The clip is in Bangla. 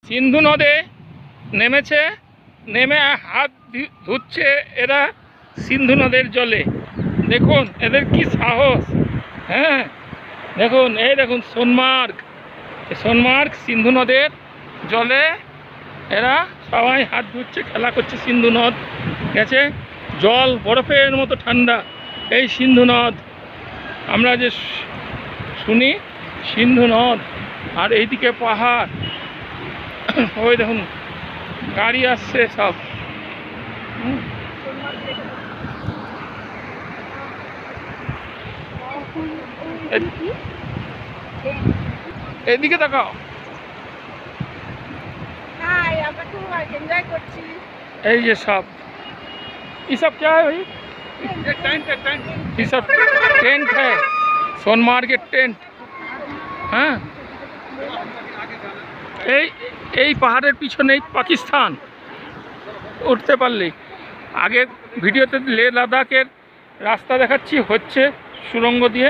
সিন্ধু নদে নেমেছে, নেমে হাত ধুচ্ছে এরা সিন্ধু নদের জলে। দেখুন এদের কি সাহস। হ্যাঁ দেখুন, এই দেখুন সোনমার্গ সিন্ধু নদের জলে এরা সবাই হাত ধুচ্ছে, খেলা করছে। সিন্ধু নদ গেছে, জল বরফের মতো ঠান্ডা। এই সিন্ধু নদ আমরা যে শুনি, সিন্ধু নদ। আর এইদিকে পাহাড়, ওই দেখুন গাড়ি আসছে সব। এদিকে তাকাও, এই যে সব ये सब क्या है भाई? ये सब टेंट है, सोनमार्ग के टेंट। হ্যাঁ, এই পাহাড়ের পিছনেই পাকিস্তান। উঠতে পারলেই আগে ভিডিওতে লে লাদাখের রাস্তা দেখাচ্ছি, হচ্ছে সুড়ঙ্গ দিয়ে।